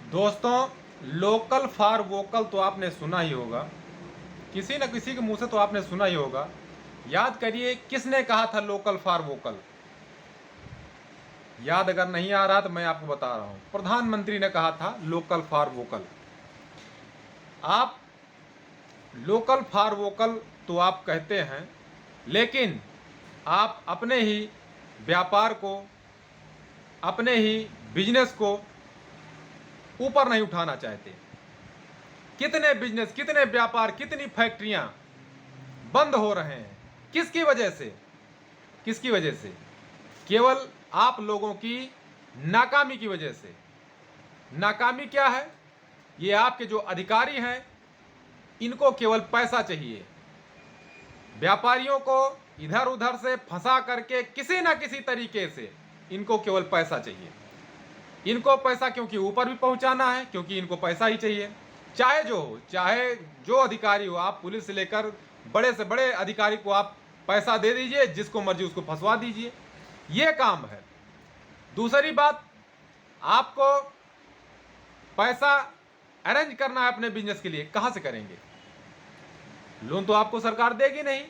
दोस्तों, local for vocal तो आपने सुना ही होगा। किसी न किसी के मुंह से तो आपने सुना ही होगा। याद करिए, किसने कहा था लोकल फॉर वोकल? याद अगर नहीं आ रहा तो मैं आपको बता रहा हूं, प्रधानमंत्री ने कहा था लोकल फॉर वोकल। आप लोकल फॉर वोकल तो आप कहते हैं, लेकिन आप अपने ही व्यापार को, अपने ही बिजनेस को ऊपर नहीं उठाना चाहते। कितने बिजनेस, कितने व्यापार, कितनी फैक्ट्रियां बंद हो रहे हैं? किसकी वजह से? किसकी वजह से? केवल आप लोगों की नाकामी की वजह से। नाकामी क्या है? ये आपके जो अधिकारी हैं, इनको केवल पैसा चाहिए। व्यापारियों को इधर उधर से फंसा करके किसी ना किसी तरीके से इनको केवल पैसा चाहिए। इनको पैसा क्योंकि ऊपर भी पहुंचाना है, क्योंकि इनको पैसा ही चाहिए। चाहे जो हो, चाहे जो अधिकारी हो, आप पुलिस से लेकर बड़े से बड़े अधिकारी को आप पैसा दे दीजिए, जिसको मर्जी उसको फंसवा दीजिए। ये काम है। दूसरी बात, आपको पैसा अरेंज करना है अपने बिजनेस के लिए, कहां से करेंगे? लोन तो आपको सरकार देगी नहीं।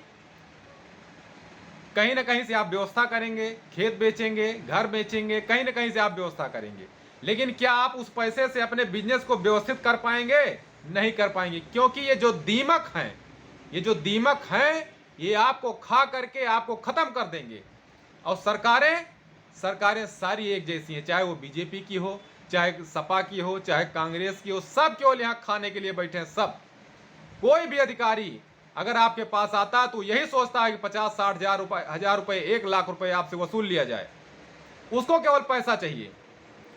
कहीं ना कहीं से आप व्यवस्था करेंगे, खेत बेचेंगे, घर बेचेंगे, कहीं ना कहीं से आप व्यवस्था करेंगे। लेकिन क्या आप उस पैसे से अपने बिजनेस को व्यवस्थित कर पाएंगे? नहीं कर पाएंगे, क्योंकि ये जो दीमक हैं, ये जो दीमक हैं, ये आपको खा करके आपको खत्म कर देंगे। और सरकारें सरकारें सारी एक जैसी हैं, चाहे वो बीजेपी की हो, चाहे सपा की हो, चाहे कांग्रेस की हो, सब केवल यहाँ खाने के लिए बैठे हैं। सब, कोई भी अधिकारी अगर आपके पास आता है तो यही सोचता है कि 50-60 हजार रुपए 1 लाख रुपए आपसे वसूल लिया जाए। उसको केवल पैसा चाहिए।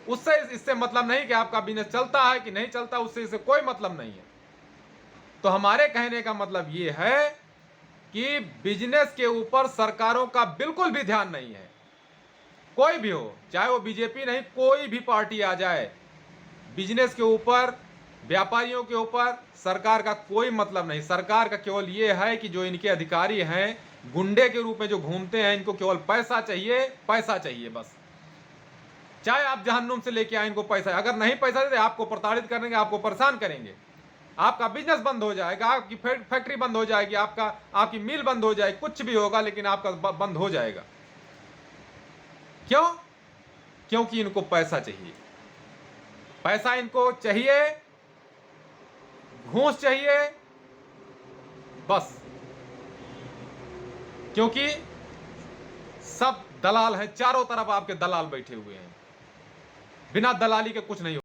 उससे इससे मतलब नहीं कि आपका बिजनेस चलता है कि नहीं चलता, उससे इससे कोई मतलब नहीं है। तो हमारे कहने का मतलब ये है कि बिजनेस के ऊपर सरकारों का बिल्कुल भी ध्यान नहीं है। कोई भी हो, चाहे वो बीजेपी नहीं, कोई भी पार्टी आ जाए, बिजनेस के ऊपर, व्यापारियों के ऊपर सरकार का कोई मतलब नहीं। सरकार का केवल ये है कि जो इनके अधिकारी हैं, गुंडे के रूप में जो घूमते हैं, इनको केवल पैसा चाहिए, पैसा चाहिए बस। चाहे आप जहन्नुम से लेके आए, इनको पैसा। अगर नहीं पैसा देते, आपको प्रताड़ित करेंगे, आपको परेशान करेंगे, आपका बिजनेस बंद हो जाएगा, आपकी फैक्ट्री बंद हो जाएगी, आपकी मिल बंद हो जाएगी, कुछ भी होगा, लेकिन आपका बंद हो जाएगा। क्यों? क्योंकि इनको पैसा चाहिए। पैसा इनको चाहिए, घूस चाहिए, बस। क्योंकि सब दलाल हैं, चारों तरफ आपके दलाल बैठे हुए हैं। बिना दलाली के कुछ नहीं हो